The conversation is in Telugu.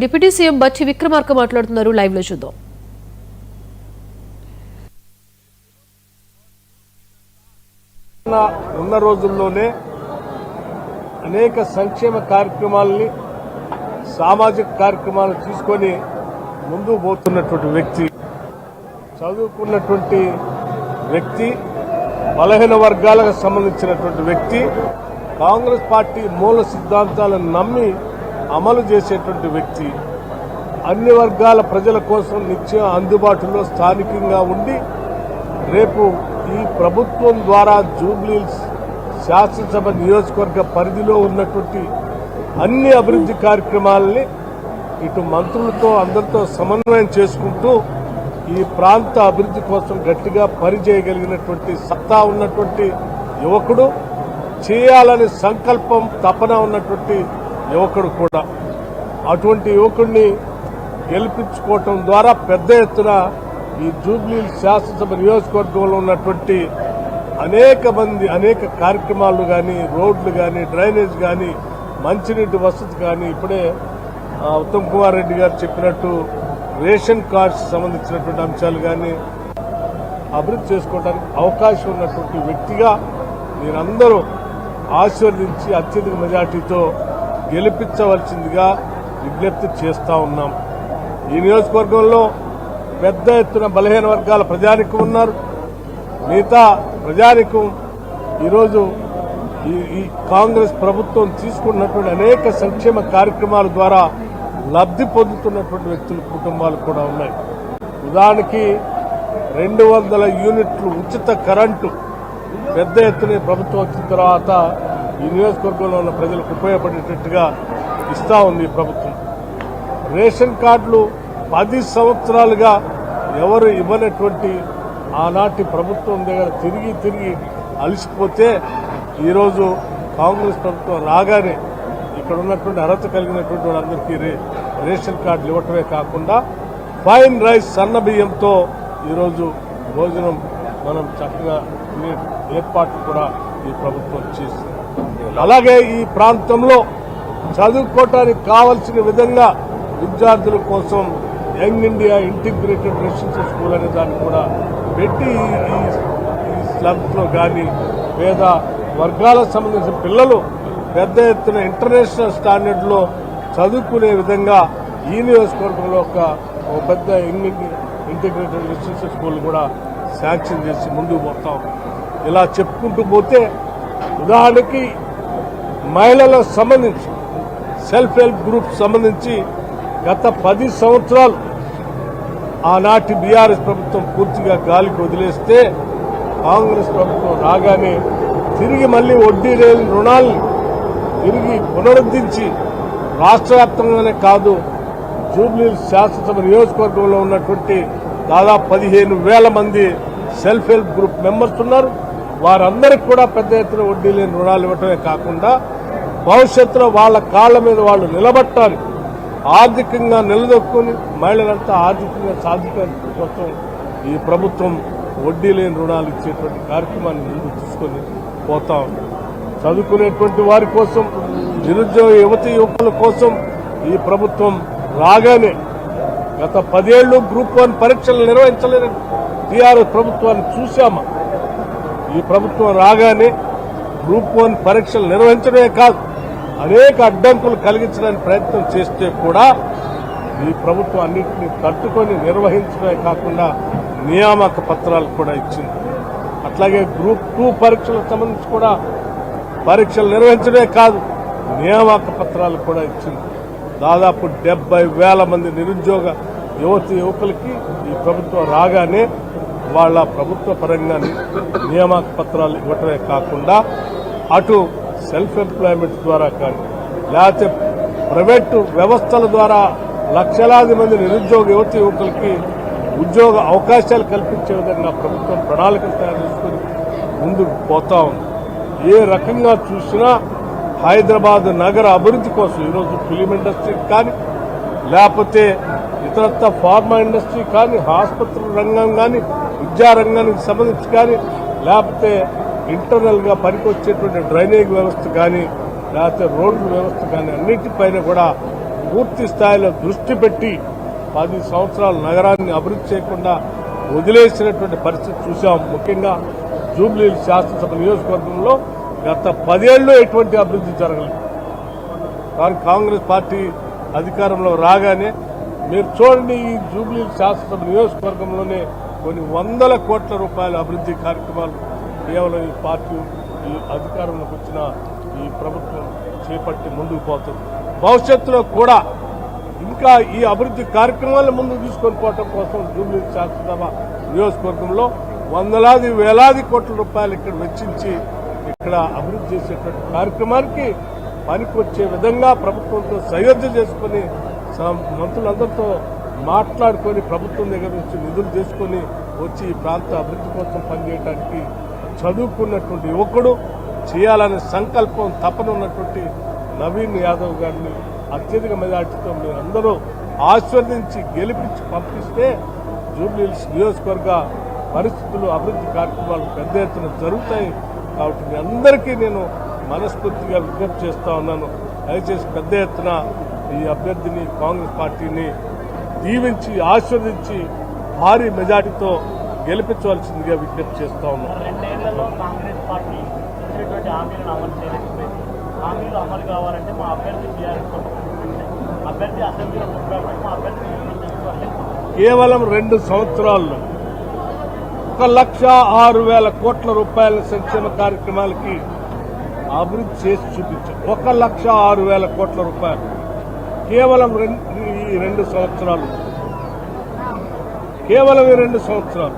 డిప్యూటీ సీఎం బట్టి విక్రమార్క మాట్లాడుతున్నారు. లైవ్ లో చూద్దాం. ఉన్న రోజుల్లోనే అనేక సంక్షేమ కార్యక్రమాలని సామాజిక కార్యక్రమాలు తీసుకొని ముందుకు పోతున్నటువంటి వ్యక్తి, చదువుకున్నటువంటి వ్యక్తి, బలహీన వర్గాలకు సంబంధించినటువంటి వ్యక్తి, కాంగ్రెస్ పార్టీ మూల సిద్ధాంతాలను నమ్మి అమలు చేసేటువంటి వ్యక్తి, అన్ని వర్గాల ప్రజల కోసం నిత్యం అందుబాటులో స్థానికంగా ఉండి రేపు ఈ ప్రభుత్వం ద్వారా జూబ్లీహిల్స్ శాసనసభ నియోజకవర్గ పరిధిలో ఉన్నటువంటి అన్ని అభివృద్ధి కార్యక్రమాలని ఇటు మంత్రులతో అందరితో సమన్వయం చేసుకుంటూ ఈ ప్రాంత అభివృద్ధి కోసం గట్టిగా పనిచేయగలిగినటువంటి సత్తా ఉన్నటువంటి యువకుడు, చేయాలని సంకల్పం తపన ఉన్నటువంటి యువకుడు కూడా. అటువంటి యువకుడిని గెలిపించుకోవటం ద్వారా పెద్ద ఎత్తున ఈ జూబ్లీహిల్స్ శాసనసభ నియోజకవర్గంలో ఉన్నటువంటి అనేక కార్యక్రమాలు కానీ, రోడ్లు కానీ, డ్రైనేజ్ కానీ, మంచినీటి వసతి కానీ, ఇప్పుడే ఉత్తమ్ కుమార్ రెడ్డి గారు చెప్పినట్టు రేషన్ కార్డ్స్ సంబంధించినటువంటి అంశాలు కానీ అభివృద్ధి చేసుకోవడానికి అవకాశం ఉన్నటువంటి వ్యక్తిగా మీరందరూ ఆశీర్వదించి అత్యధిక మెజార్టీతో గెలిపించవలసిందిగా విజ్ఞప్తి చేస్తా ఉన్నాం. ఈ నియోజకవర్గంలో పెద్ద ఎత్తున బలహీన వర్గాల ప్రజానికం ఉన్నారు. మిగతా ప్రజానికం ఈరోజు ఈ కాంగ్రెస్ ప్రభుత్వం తీసుకున్నటువంటి అనేక సంక్షేమ కార్యక్రమాల ద్వారా లబ్ధి పొందుతున్నటువంటి వ్యక్తుల కుటుంబాలు కూడా ఉన్నాయి. ఉదాహరణకి 200 యూనిట్లు ఉచిత కరెంటు పెద్ద ఎత్తున ప్రభుత్వం వచ్చిన తర్వాత ఈ నియోజకవర్గంలో ఉన్న ప్రజలకు ఉపయోగపడేటట్టుగా ఇస్తా ఉంది ఈ ప్రభుత్వం. రేషన్ కార్డులు 10 సంవత్సరాలుగా ఎవరు ఇవ్వనటువంటి ఆనాటి ప్రభుత్వం దగ్గర తిరిగి అలసిపోతే ఈరోజు కాంగ్రెస్ ప్రభుత్వం రాగానే ఇక్కడ ఉన్నటువంటి అర్హత కలిగినటువంటి వాళ్ళందరికీ రేషన్ కార్డులు ఇవ్వటమే కాకుండా ఫైన్ రైస్ సన్న బియ్యంతో ఈరోజు భోజనం మనం చక్కగా ఏర్పాట్లు కూడా ఈ ప్రభుత్వం చేస్తుంది. అలాగే ఈ ప్రాంతంలో చదువుకోవటానికి కావలసిన విధంగా విద్యార్థుల కోసం young India integrated residential school అనే దాన్ని కూడా పెట్టి ఈ స్లమ్స్ లో కానీ పేద వర్గాలకు సంబంధించిన పిల్లలు పెద్ద ఎత్తున ఇంటర్నేషనల్ స్టాండర్డ్ లో చదువుకునే విధంగా ఈ నియోజకవర్గంలో ఒక పెద్ద ఇంటిగ్రేటెడ్ రెసిడెన్షియల్ స్కూల్ కూడా శాంక్షన్ చేసి ముందుకు పోతాం. ఇలా చెప్పుకుంటూ పోతే ఉదాహరణకి మహిళలకు సంబంధించి సెల్ఫ్ హెల్ప్ గ్రూప్ సంబంధించి గత 10 సంవత్సరాలు ఆనాటి బీఆర్ఎస్ ప్రభుత్వం పూర్తిగా గాలికి వదిలేస్తే కాంగ్రెస్ ప్రభుత్వం రాగానే తిరిగి మళ్లీ వడ్డీ లేని రుణాలను తిరిగి పునరుద్ధరించి రాష్ట్ర వ్యాప్తంగానే కాదు జూబ్లీహిల్స్ శాసనసభ నియోజకవర్గంలో ఉన్నటువంటి దాదాపు 15,000 మంది సెల్ఫ్ హెల్ప్ గ్రూప్ మెంబర్స్ ఉన్నారు. వారందరికీ కూడా పెద్ద ఎత్తున వడ్డీ లేని రుణాలు ఇవ్వటమే కాకుండా భవిష్యత్తులో వాళ్ళ కాళ్ల మీద వాళ్ళు నిలబట్టాలి, ఆర్థికంగా నిలదొక్కుని మహిళలంతా ఆర్థికంగా సాధికారం కోసం ఈ ప్రభుత్వం వడ్డీ లేని రుణాలు ఇచ్చేటువంటి కార్యక్రమాన్ని ముందు తీసుకొని పోతా ఉంది. చదువుకునేటువంటి వారి కోసం, నిరుద్యోగ యువతీ యువకుల కోసం ఈ ప్రభుత్వం రాగానే గత 10 ఏళ్లు గ్రూప్ 1 పరీక్షలు నిర్వహించలేని టీఆర్ఎస్ ప్రభుత్వాన్ని చూశామా. ఈ ప్రభుత్వం రాగానే గ్రూప్ 1 పరీక్షలు నిర్వహించడమే కాదు అనేక అడ్డంకులు కలిగించడానికి ప్రయత్నం చేస్తే కూడా ఈ ప్రభుత్వం అన్నింటినీ తట్టుకొని నిర్వహించడమే కాకుండా నియామక పత్రాలు కూడా ఇచ్చింది. అట్లాగే గ్రూప్ 2 పరీక్షలకు సంబంధించి కూడా పరీక్షలు నిర్వహించడమే కాదు నియామక పత్రాలు కూడా ఇచ్చింది. దాదాపు 70,000 మంది నిరుద్యోగ యువతి యువకులకి ఈ ప్రభుత్వం రాగానే వాళ్ళ ప్రభుత్వ పరంగా నియామక పత్రాలు ఇవ్వటమే కాకుండా అటు సెల్ఫ్ ఎంప్లాయ్మెంట్ ద్వారా కానీ లేకపోతే ప్రైవేటు వ్యవస్థల ద్వారా లక్షలాది మంది నిరుద్యోగ యువతి యువకులకి ఉద్యోగ అవకాశాలు కల్పించే విధంగా ప్రభుత్వం ప్రణాళికలు తయారు చేసుకుని ముందుకు పోతా ఉంది. ఏ రకంగా చూసినా హైదరాబాద్ నగర అభివృద్ధి కోసం ఈరోజు ఫిలిం ఇండస్ట్రీ కానీ లేకపోతే ఇతరత్ర ఫార్మా ఇండస్ట్రీ కానీ, ఆసుపత్రుల రంగం కానీ, విద్యారంగానికి సంబంధించి కానీ, లేకపోతే ఇంటర్నల్ గా పనికొచ్చేటువంటి డ్రైనేజ్ వ్యవస్థ కానీ, లేకపోతే రోడ్ల వ్యవస్థ కానీ అన్నిటిపైన కూడా పూర్తి స్థాయిలో దృష్టి పెట్టి 10 సంవత్సరాలు నగరాన్ని అభివృద్ధి చేయకుండా వదిలేసినటువంటి పరిస్థితి చూసాం. ముఖ్యంగా జూబ్లీహిల్స్ శాసనసభ నియోజకవర్గంలో గత 10 ఏళ్ళు ఎటువంటి అభివృద్ధి జరగలేదు. కానీ కాంగ్రెస్ పార్టీ అధికారంలో రాగానే మీరు చూడండి, ఈ జూబ్లీహిల్స్ శాసనసభ నియోజకవర్గంలోనే కొన్ని వందల కోట్ల రూపాయల అభివృద్ధి కార్యక్రమాలు కేవలం ఈ పార్టీ ఈ అధికారంలోకి వచ్చిన ఈ ప్రభుత్వం చేపట్టి ముందుకు పోతుంది. భవిష్యత్తులో కూడా ఇంకా ఈ అభివృద్ధి కార్యక్రమాలను ముందుకు తీసుకొని పోవడం కోసం జూబ్లీహిల్స్ శాసనసభ నియోజకవర్గంలో వందలాది వేలాది కోట్ల రూపాయలు ఇక్కడ వెచ్చించి ఇక్కడ అభివృద్ధి చేసేటువంటి కార్యక్రమానికి పనికొచ్చే విధంగా ప్రభుత్వంతో సయోధ్య చేసుకుని మంత్రులందరితో మాట్లాడుకొని ప్రభుత్వం దగ్గర నుంచి నిధులు చేసుకుని వచ్చి ఈ ప్రాంత అభివృద్ధి కోసం పనిచేయడానికి చదువుకున్నటువంటి యువకుడు, చేయాలనే సంకల్పం తపన ఉన్నటువంటి నవీన్ యాదవ్ గారిని అత్యధిక మెజార్టీతో మీరందరూ ఆశీర్వదించి గెలిపించి పంపిస్తే జూబ్లీహిల్స్ నియోజకవర్గ పరిస్థితులు అభివృద్ధి కార్యక్రమాలు పెద్ద ఎత్తున జరుగుతాయి. కాబట్టి మీ అందరికీ నేను మనస్ఫూర్తిగా విజ్ఞప్తి చేస్తా ఉన్నాను. దయచేసి పెద్ద ఎత్తున ఈ అభ్యర్థిని కాంగ్రెస్ పార్టీని దీవించి ఆశీర్వదించి భారీ మెజార్టీతో గెలిపించవలసిందిగా విజ్ఞప్తి చేస్తా ఉన్నాను. 2 ఏళ్లలో కాంగ్రెస్ పార్టీ ఇచ్చినటువంటి హామీలను అమలు చేయలేకపోయింది. హామీలు అమలు కావాలంటే మా అభ్యర్థి టీఆర్ఎస్ అభ్యర్థి అసెంబ్లీలో ముఖ్యమంత్రి మా అభ్యర్థి కేవలం 2 సంవత్సరాల్లో 1,06,000 కోట్ల రూపాయల సంక్షేమ కార్యక్రమాలకి అభివృద్ధి చేసి చూపించారు. 1,06,000 కోట్ల రూపాయలు కేవలం ఈ 2 సంవత్సరాలు. కేవలం ఈ 2 సంవత్సరాలు